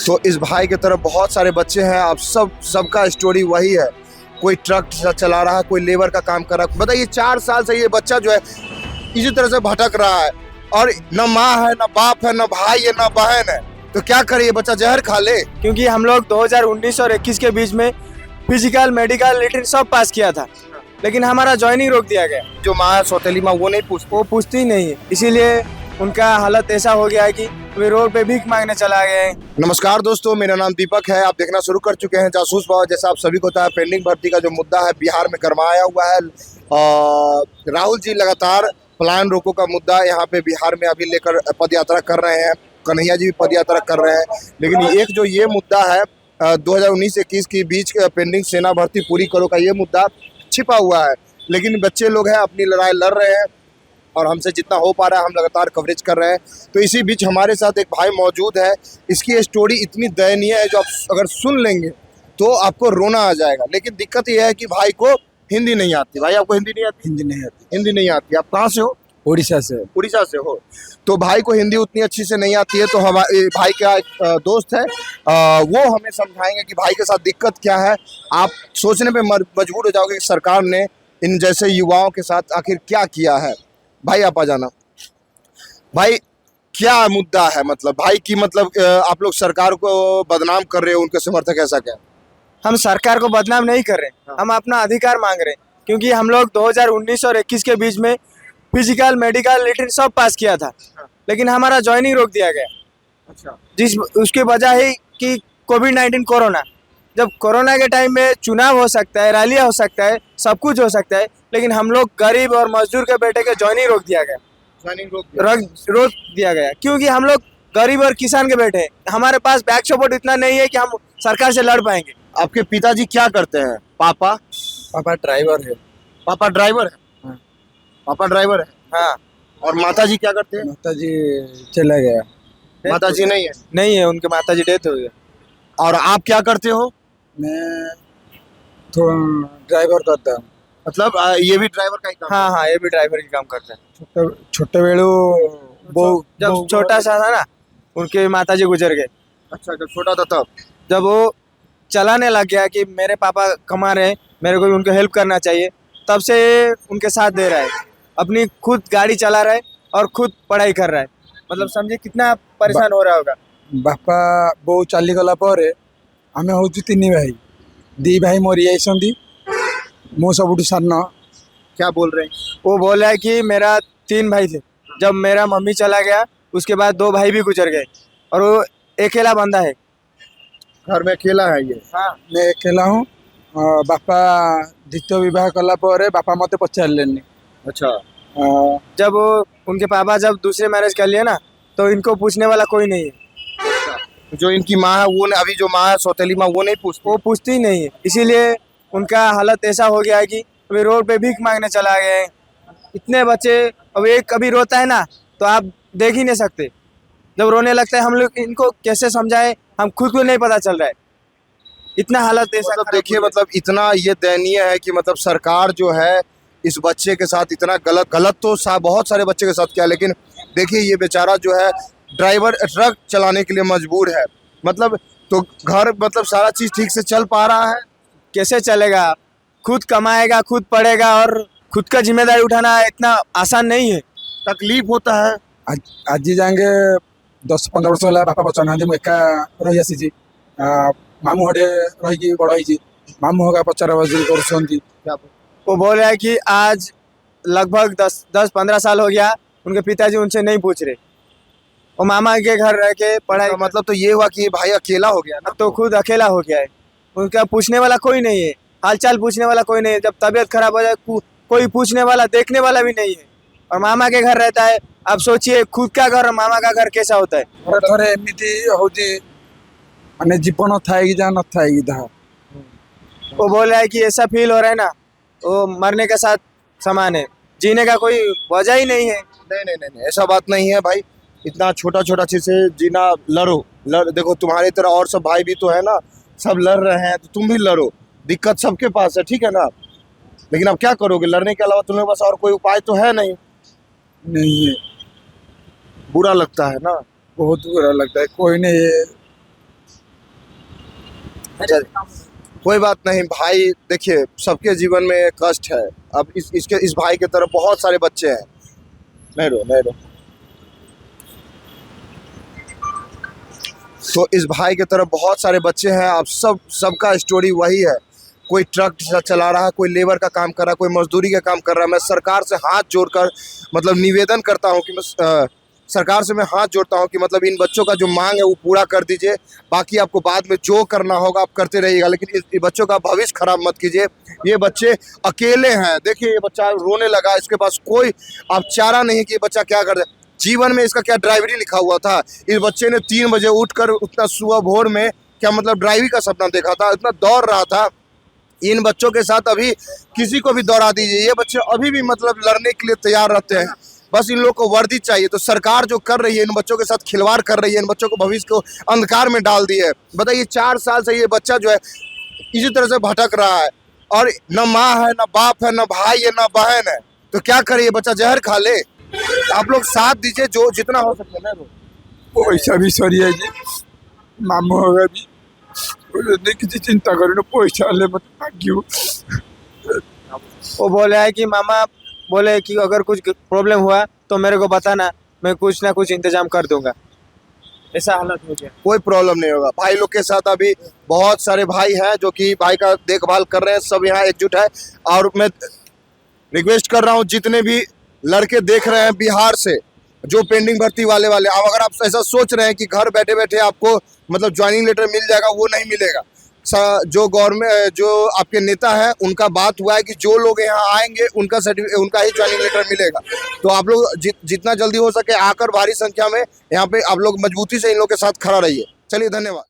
तो इस भाई की तरफ बहुत सारे बच्चे हैं। आप सबका स्टोरी वही है। कोई ट्रक चला रहा है, कोई लेबर का काम कर रहा है। बताइए 4 साल से ये बच्चा जो है इसी तरह से भटक रहा है और न माँ है, न बाप है, न भाई है, न बहन है। तो क्या करे ये बच्चा, जहर खा ले? क्योंकि हम लोग 2019 और 21 के बीच में फिजिकल, मेडिकल, लिटरेचर सब पास किया था, लेकिन हमारा ज्वाइनिंग रोक दिया गया। जो माँ है, सौतेली माँ, वो नहीं पूछती। वो पूछती ही नहीं है, इसीलिए उनका हालत ऐसा हो गया है कि वे रोड पे भीख मांगने चला गए हैं। नमस्कार दोस्तों, मेरा नाम दीपक है। आप देखना शुरू कर चुके हैं जासूस बाव। जैसा आप सभी को पता है, पेंडिंग भर्ती का जो मुद्दा है बिहार में गरमाया हुआ है। राहुल जी लगातार पलायन रोको का मुद्दा यहाँ पे बिहार में अभी लेकर पद यात्रा कर रहे हैं। कन्हैया जी भी पद यात्रा कर रहे हैं। लेकिन एक जो ये मुद्दा है 2019-21 के बीच पेंडिंग सेना भर्ती पूरी करो का ये मुद्दा छिपा हुआ है। लेकिन बच्चे लोग हैं, अपनी लड़ाई लड़ रहे हैं और हमसे जितना हो पा रहा है हम लगातार कवरेज कर रहे हैं। तो इसी बीच हमारे साथ एक भाई मौजूद है। इसकी स्टोरी इतनी दयनीय है जो आप अगर सुन लेंगे तो आपको रोना आ जाएगा। लेकिन दिक्कत यह है कि भाई को हिंदी नहीं आती। भाई आपको हिंदी नहीं आती? हिंदी नहीं आती। हिंदी नहीं आती। आप कहाँ से हो? उड़ीसा से। उड़ीसा से हो। तो भाई को हिंदी उतनी अच्छी से नहीं आती है। तो हमारे भाई का एक दोस्त है, वो हमें समझाएंगे कि भाई के साथ दिक्कत क्या है। आप सोचने पे मजबूर हो जाओगे कि सरकार ने इन जैसे युवाओं के साथ आखिर क्या किया है। भाई आप आ जाना। भाई क्या मुद्दा है, मतलब भाई की मतलब आप लोग सरकार को बदनाम कर रहे हो, उनके समर्थक, ऐसा क्या? हम सरकार को बदनाम नहीं कर रहे, हम अपना अधिकार मांग रहे हैं। क्योंकि हम लोग 2019 और 21 के बीच में फिजिकल, मेडिकल, लिटरेचर सब पास किया था, लेकिन हमारा ज्वाइनिंग रोक दिया गया। अच्छा। जिस उसकी वजह है कि कोविड-19 कोरोना। जब कोरोना के टाइम में चुनाव हो सकता है, रैलियाँ हो सकता है, सब कुछ हो सकता है, लेकिन हम लोग गरीब और मजदूर के बेटे के ज्वाइनिंग रोक दिया गया। ज्वाइनिंग रोक दिया गया क्योंकि हम लोग गरीब और किसान के बेटे हैं। हमारे पास बैक सपोर्ट इतना नहीं है कि हम सरकार से लड़ पाएंगे। आपके पिताजी क्या करते हैं? पापा? पापा ड्राइवर है। पापा ड्राइवर है? हाँ। पापा ड्राइवर है। हाँ। और माताजी क्या करते हैं? माताजी चला गया। माताजी नहीं है? नहीं है, उनके माताजी डेथ हो गया। और आप क्या करते हो? मैं थोड़ा ड्राइवर करता हूँ। मतलब ये भी ड्राइवर का ही काम? हाँ हाँ, ये भी ड्राइवर की काम करते हैं। छोटे बेड़ू जब छोटा सा था ना, उनके माताजी गुजर गए। अच्छा, जब छोटा था तब? जब वो चलाने लग गया कि मेरे पापा कमा रहे हैं, मेरे को भी उनको हेल्प करना चाहिए, तब से उनके साथ दे रहा है। अपनी खुद गाड़ी चला रहा है और खुद पढ़ाई कर रहा है। मतलब समझिए कितना परेशान हो रहा होगा। बापा बोऊ चली गला परे आमे होचु तीन भाई। दी भाई मरी जाइछंती, मो सबुठु सानो। क्या बोल रहे हैं? वो बोल रहा है कि मेरा 3 भाई थे, जब मेरा मम्मी चला गया उसके बाद 2 भाई भी गुजर गए और वो अकेला बंदा है। घर में अकेला है ये? हाँ। मैं अकेला हूँ। बापा द्वितीय विवाह कला परे बापा मते पचारलेनी। अच्छा। जब उनके पापा जब दूसरे मैरिज कर लिए ना, तो इनको पूछने वाला कोई नहीं है। जो इनकी माँ है वो अभी जो माँ है सौतेली माँ, वो नहीं पूछती? वो पूछती ही नहीं है, इसीलिए उनका हालत ऐसा हो गया है कि वे रोड पे भीख मांगने चला गए हैं। इतने बच्चे, अब एक कभी रोता है ना तो आप देख ही नहीं सकते। जब रोने लगता है हम लोग इनको कैसे समझाएं, हम खुद को नहीं पता चल रहा है। इतना हालत ऐसा मतलब देखिए, मतलब इतना ये दयनीय है कि मतलब सरकार जो है इस बच्चे के साथ इतना गलत तो बहुत सारे बच्चे के साथ किया। लेकिन देखिए ये बेचारा जो है ड्राइवर ट्रक चलाने के लिए मजबूर है। मतलब तो घर मतलब सारा चीज ठीक से चल पा रहा है? कैसे चलेगा? खुद कमाएगा, खुद पढ़ेगा और खुद का जिम्मेदारी उठाना इतना आसान नहीं है। तकलीफ होता है। आज जाएंगे 10-15 वर्ष होला बापा बचन हांदी एका रही आसी। मामू हटे रही बड़ होई। मामू होगा पचार बजी करछंती। वो बोल रहा है कि आज लगभग 10-15 साल हो गया उनके पिताजी उनसे नहीं पूछ रहे। वो मामा के घर रह के पढ़ाई। मतलब तो ये हुआ कि ये भाई अकेला हो गया ना? तो खुद अकेला हो गया है। उनका पूछने वाला कोई नहीं है, हालचाल पूछने वाला कोई नहीं है। जब तबीयत खराब हो जाए कोई पूछने वाला, देखने वाला भी नहीं है। और मामा के घर रहता है। आप सोचिए खुद का घर और मामा का घर कैसा होता है। थोड़े एमती होची माने जीवन थाए कि जा न थाए कि दा। वो बोल रहा है कि ऐसा फील हो रहा है ना, वो मरने के साथ समान है, जीने का कोई वजह ही नहीं है। नहीं, ऐसा बात नहीं है भाई। इतना छोटा चीज से जीना, लड़ो। देखो तुम्हारी तरह और सब भाई भी तो है ना, सब लड़ रहे हैं तो तुम भी लड़ो। दिक्कत सबके पास है, ठीक है ना? लेकिन अब क्या करोगे? लड़ने के अलावा तुम्हें बस और कोई उपाय तो है नहीं। नहीं है। बुरा लगता है ना? बहुत बुरा लगता है। कोई नहीं चलिए, कोई बात नहीं भाई, देखिए सबके जीवन में कष्ट है। अब इस भाई की तरफ बहुत सारे बच्चे हैं। नहीं रो। तो इस भाई की तरफ बहुत सारे बच्चे हैं। अब सबका स्टोरी वही है। कोई ट्रक चला रहा है, कोई लेबर का काम कर रहा है, कोई मजदूरी का काम कर रहा है। मैं सरकार से हाथ जोड़कर मतलब निवेदन करता हूं कि सरकार से मैं हाथ जोड़ता हूं कि मतलब इन बच्चों का जो मांग है वो पूरा कर दीजिए। बाकी आपको बाद में जो करना होगा आप करते रहिएगा, लेकिन इस बच्चों का भविष्य खराब मत कीजिए। ये बच्चे अकेले हैं। देखिए ये बच्चा रोने लगा, इसके पास कोई अब चारा नहीं कि ये बच्चा क्या कर दे। जीवन में इसका क्या ड्राइवरी लिखा हुआ था। इस बच्चे ने 3 बजे उठकर उतना सुबह भोर में क्या मतलब ड्राइवरी का सपना देखा था, इतना दौड़ रहा था। इन बच्चों के साथ अभी किसी को भी दौड़ा दीजिए, ये बच्चे अभी भी मतलब लड़ने के लिए तैयार रहते हैं। बस इन लोग को वर्दी चाहिए। तो सरकार जो कर रही है, इन बच्चों के साथ खिलवाड़ कर रही है, इन बच्चों को भविष्य को अंधकार में डाल दी है। बताइए 4 साल से ये बच्चा जो है इसी तरह से भटक रहा है, और न माँ है, न बाप है, न भाई है, न बहन है। तो क्या करे ये बच्चा, जहर खा ले। आप लोग साथ दीजिए जो जितना हो सके ना। पैसा भी सरी है जी, मामू होगा भी नहीं, किसी चिंता करो, पैसा ले मत भाग्यो। वो बोले है कि मामा बोले कि अगर कुछ प्रॉब्लम हुआ तो मेरे को बताना, मैं कुछ ना कुछ इंतजाम कर दूंगा। ऐसा हालत हो गया। कोई प्रॉब्लम नहीं होगा। भाई लोग के साथ अभी बहुत सारे भाई हैं जो कि भाई का देखभाल कर रहे हैं। सब यहाँ एकजुट है। और मैं रिक्वेस्ट कर रहा हूँ जितने भी लड़के देख रहे हैं बिहार से जो पेंडिंग भर्ती वाले अगर आप ऐसा सोच रहे हैं कि घर बैठे बैठे आपको मतलब ज्वाइनिंग लेटर मिल जाएगा, वो नहीं मिलेगा। जो गवर्नमेंट जो आपके नेता है उनका बात हुआ है कि जो लोग यहाँ आएंगे उनका ही ज्वाइनिंग लेटर मिलेगा। तो आप लोग जितना जल्दी हो सके आकर भारी संख्या में यहाँ पे आप लोग मजबूती से इन लोग के साथ खड़ा रहिए। चलिए, धन्यवाद।